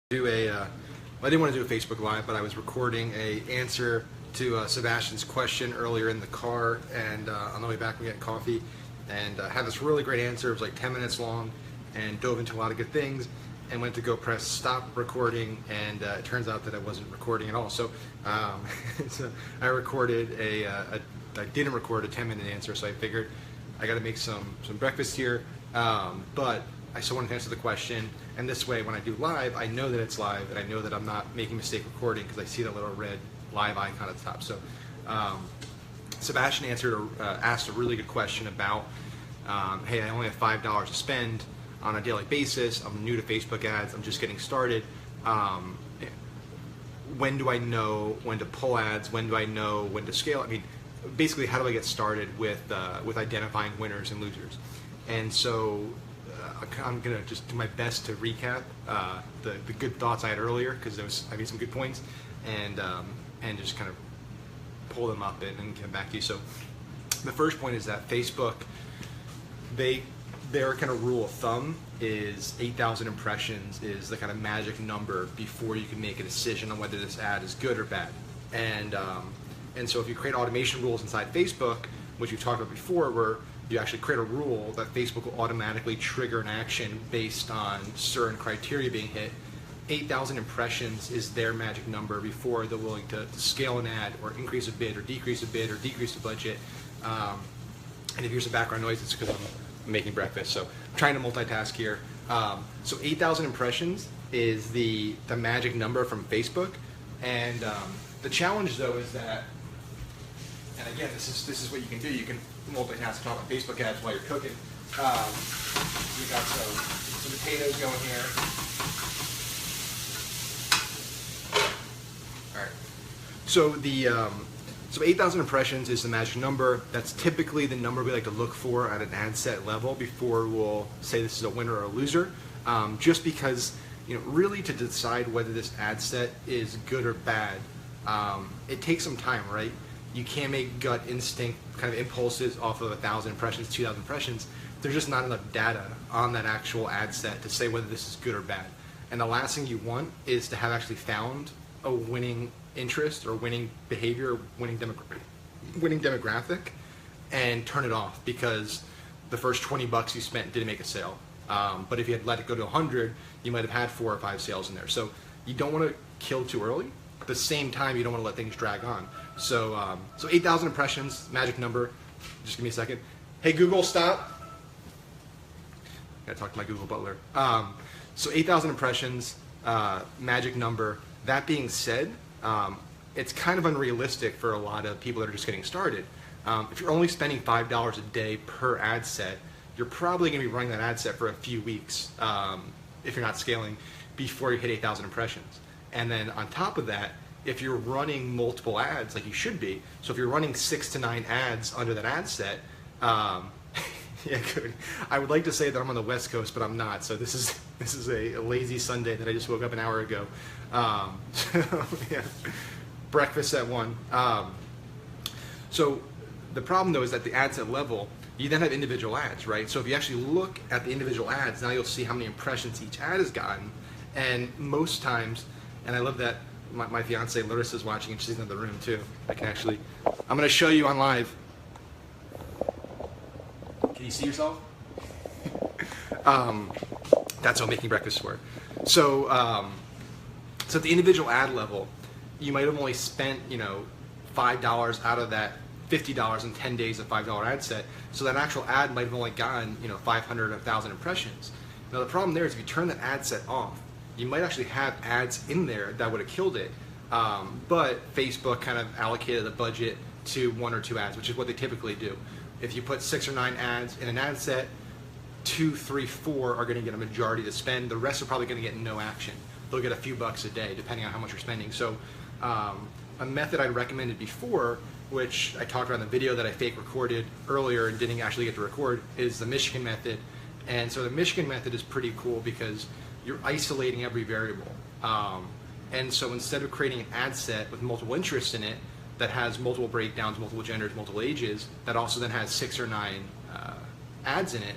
I didn't want to do a Facebook Live, but I was recording a answer to Sebastian's question earlier in the car, and on the way back we getting coffee, and had this really great answer. It was like 10 minutes long, and dove into a lot of good things, and went to go press stop recording, and it turns out that I wasn't recording at all. So, so I recorded I didn't record a 10-minute answer, so I figured I got to make some breakfast here, but I still wanted to answer the question, and this way when I do live, I know that it's live, and I know that I'm not making a mistake recording because I see that little red live icon at the top. So Sebastian asked a really good question about, hey, I only have $5 to spend on a daily basis, I'm new to Facebook ads, I'm just getting started, when do I know when to pull ads, when do I know when to scale? I mean, basically, how do I get started with identifying winners and losers? And so I'm gonna just do my best to recap the good thoughts I had earlier, because I made some good points, and just kind of pull them up and come back to you. So the first point is that Facebook, their kind of rule of thumb is 8,000 impressions is the kind of magic number before you can make a decision on whether this ad is good or bad. And so if you create automation rules inside Facebook, which we've talked about before, where you actually create a rule that Facebook will automatically trigger an action based on certain criteria being hit, 8,000 impressions is their magic number before they're willing to scale an ad or increase a bid or decrease the budget. And if you hear some background noise, it's because I'm making breakfast, so I'm trying to multitask here. So 8,000 impressions is the magic number from Facebook, and the challenge though is that, and again, this is what you can do. You can multitask and talk about Facebook ads while you're cooking. We got some potatoes going here. All right. So 8,000 impressions is the magic number. That's typically the number we like to look for at an ad set level before we'll say this is a winner or a loser. Just because, really to decide whether this ad set is good or bad, it takes some time, right? You can't make gut instinct kind of impulses off of 1,000 impressions, 2,000 impressions. There's just not enough data on that actual ad set to say whether this is good or bad. And the last thing you want is to have actually found a winning interest or winning behavior, winning demographic, and turn it off because the first 20 bucks you spent didn't make a sale. But if you had let it go to 100, you might have had 4 or 5 sales in there. So you don't want to kill too early. At the same time, you don't want to let things drag on. So 8,000 impressions, magic number. Just give me a second. Hey Google, stop. Gotta talk to my Google butler. So 8,000 impressions, magic number. That being said, it's kind of unrealistic for a lot of people that are just getting started. If you're only spending $5 a day per ad set, you're probably going to be running that ad set for a few weeks if you're not scaling before you hit 8,000 impressions. And then on top of that, if you're running multiple ads like you should be, so if you're running 6 to 9 ads under that ad set, yeah, good. I would like to say that I'm on the West Coast, but I'm not. So this is a lazy Sunday that I just woke up an hour ago. So yeah, breakfast at 1. So the problem though is that the ad set level, you then have individual ads, right? So if you actually look at the individual ads, now you'll see how many impressions each ad has gotten. And most times, and I love that my fiance Larissa's watching and she's in the room too. I'm going to show you on live. Can you see yourself? That's what I'm making breakfast for. So, so at the individual ad level, you might have only spent, $5 out of that $50 in 10 days of $5 ad set. So that actual ad might have only gotten, 500 or 1,000 impressions. Now the problem there is if you turn that ad set off, you might actually have ads in there that would have killed it. But Facebook kind of allocated the budget to 1 or 2 ads, which is what they typically do. If you put 6 or 9 ads in an ad set, 2, 3, 4 are going to get a majority to spend. The rest are probably going to get no action. They'll get a few bucks a day, depending on how much you're spending. So a method I recommended before, which I talked about in the video that I fake recorded earlier and didn't actually get to record, is the Michigan method. And so the Michigan method is pretty cool because you're isolating every variable. And so instead of creating an ad set with multiple interests in it, that has multiple breakdowns, multiple genders, multiple ages, that also then has 6 or 9 ads in it,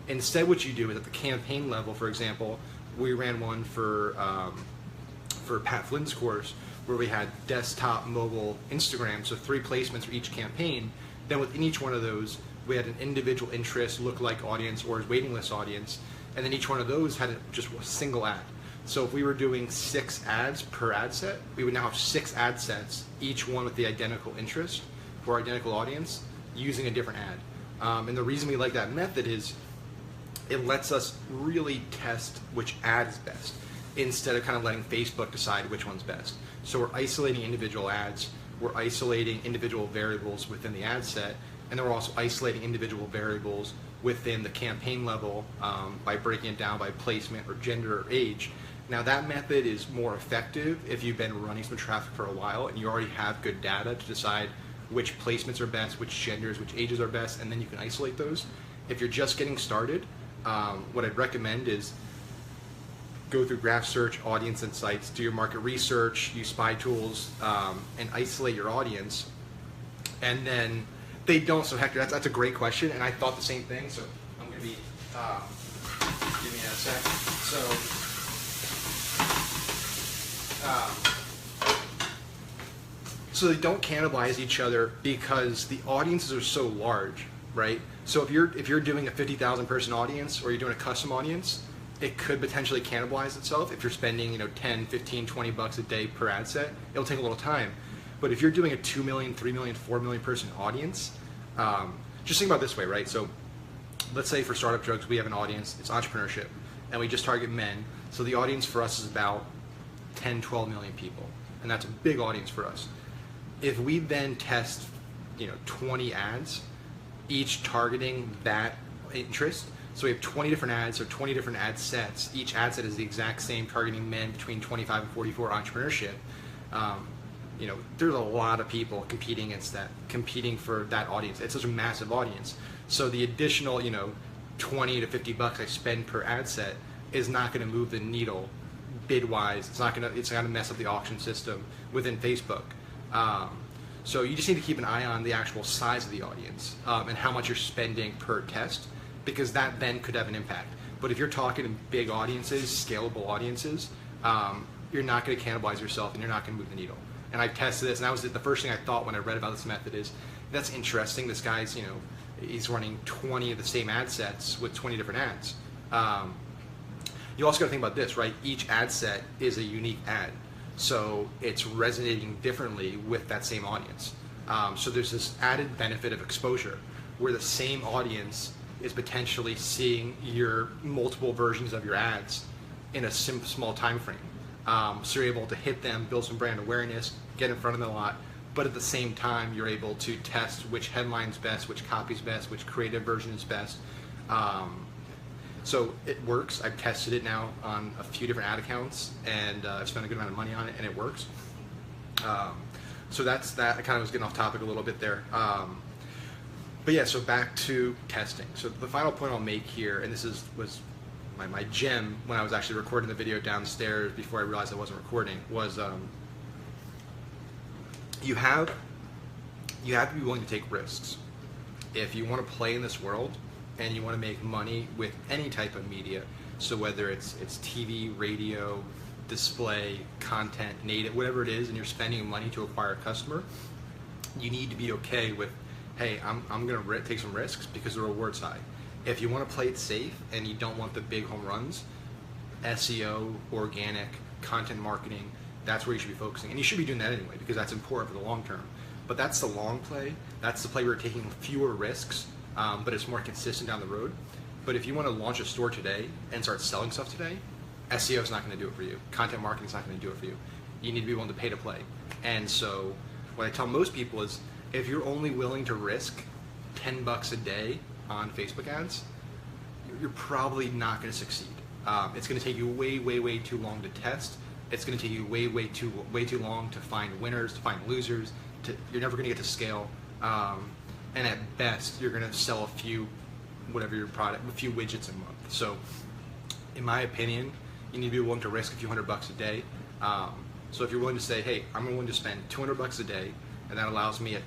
instead what you do is at the campaign level, for example, we ran one for for Pat Flynn's course, where we had desktop, mobile, Instagram, so 3 placements for each campaign. Then within each one of those, we had an individual interest, lookalike audience, or waiting list audience, and then each one of those had just a single ad. So if we were doing 6 ads per ad set, we would now have 6 ad sets, each one with the identical interest for identical audience, using a different ad. And the reason we like that method is it lets us really test which ad is best, instead of kind of letting Facebook decide which one's best. So we're isolating individual ads, we're isolating individual variables within the ad set, and then we're also isolating individual variables within the campaign level by breaking it down by placement or gender or age. Now that method is more effective if you've been running some traffic for a while and you already have good data to decide which placements are best, which genders, which ages are best, and then you can isolate those. If you're just getting started, what I'd recommend is go through graph search, audience insights, do your market research, use spy tools, and isolate your audience. And then they don't, so Hector, that's a great question, and I thought the same thing, so I'm going to be, give me a sec. So they don't cannibalize each other because the audiences are so large, right? So if you're doing a 50,000 person audience or you're doing a custom audience, it could potentially cannibalize itself if you're spending 10, 15, 20 bucks a day per ad set. It'll take a little time. But if you're doing a 2 million, 3 million, 4 million person audience, just think about it this way, right? So let's say for Startup Drugs, we have an audience, it's entrepreneurship, and we just target men. So the audience for us is about 10, 12 million people, and that's a big audience for us. If we then test 20 ads, each targeting that interest, so we have 20 different ads or 20 different ad sets, each ad set is the exact same, targeting men between 25 and 44, entrepreneurship, there's a lot of people competing against that, competing for that audience. It's such a massive audience. So the additional 20 to 50 bucks I spend per ad set is not going to move the needle bid-wise. It's going to mess up the auction system within Facebook. So you just need to keep an eye on the actual size of the audience and how much you're spending per test, because that then could have an impact. But if you're talking in big audiences, scalable audiences, you're not going to cannibalize yourself and you're not going to move the needle. And I've tested this, and that was the first thing I thought when I read about this method is, that's interesting. This guy's, he's running 20 of the same ad sets with 20 different ads. You also got to think about this, right? Each ad set is a unique ad. So it's resonating differently with that same audience. So there's this added benefit of exposure where the same audience is potentially seeing your multiple versions of your ads in a small time frame. So you're able to hit them, build some brand awareness, get in front of them a lot, but at the same time you're able to test which headline's best, which copy's best, which creative version is best. So it works. I've tested it now on a few different ad accounts, and I've spent a good amount of money on it, and it works. So that's that. I kind of was getting off topic a little bit there. But yeah, so back to testing. So the final point I'll make here, and this was my gem when I was actually recording the video downstairs before I realized I wasn't recording, was you have to be willing to take risks. If you want to play in this world and you want to make money with any type of media, so whether it's TV, radio, display, content, native, whatever it is, and you're spending money to acquire a customer, you need to be okay with, hey, I'm going to take some risks because the reward's high. If you want to play it safe and you don't want the big home runs, SEO, organic, content marketing, that's where you should be focusing. And you should be doing that anyway because that's important for the long term. But that's the long play. That's the play where you're taking fewer risks, but it's more consistent down the road. But if you want to launch a store today and start selling stuff today, SEO is not going to do it for you. Content marketing is not going to do it for you. You need to be willing to pay to play. And so what I tell most people is, if you're only willing to risk 10 bucks a day on Facebook ads, you're probably not going to succeed. It's going to take you way too long to test. It's going to take you way too long to find winners, to find losers. You're never going to get to scale. And at best, you're going to sell a few, whatever your product, a few widgets a month. So, in my opinion, you need to be willing to risk a few $100 a day. So if you're willing to say, hey, I'm willing to spend $200 a day, and that allows me at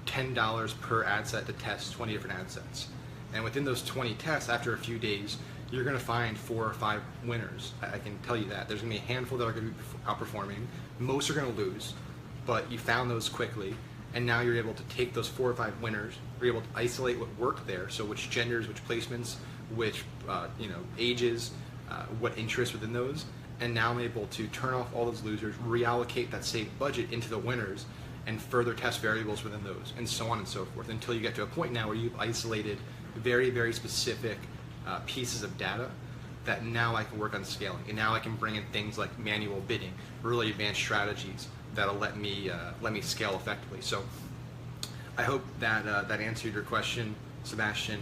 $10 per ad set to test 20 different ad sets. And within those 20 tests, after a few days, you're going to find 4 or 5 winners. I can tell you that. There's going to be a handful that are going to be outperforming. Most are going to lose, but you found those quickly, and now you're able to take those 4 or 5 winners. You're able to isolate what worked there, so which genders, which placements, which ages, what interests within those, and now I'm able to turn off all those losers, reallocate that saved budget into the winners, and further test variables within those, and so on and so forth, until you get to a point now where you've isolated very, very specific pieces of data that now I can work on scaling, and now I can bring in things like manual bidding, really advanced strategies that'll let me scale effectively. So I hope that that answered your question, Sebastian.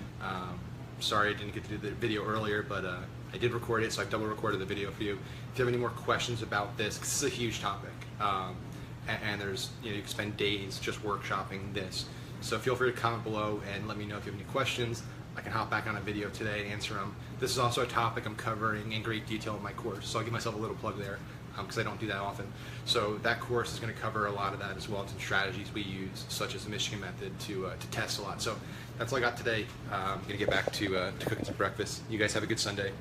Sorry I didn't get to do the video earlier, but I did record it, so I've double recorded the video for you. If you have any more questions about this, 'cause this is a huge topic, and there's, you can spend days just workshopping this. So feel free to comment below and let me know if you have any questions. I can hop back on a video today and answer them. This is also a topic I'm covering in great detail in my course, so I'll give myself a little plug there, because I don't do that often. So that course is going to cover a lot of that, as well as some strategies we use, such as the Michigan method, to test a lot. So that's all I got today. I'm going to get back to cooking some breakfast. You guys have a good Sunday.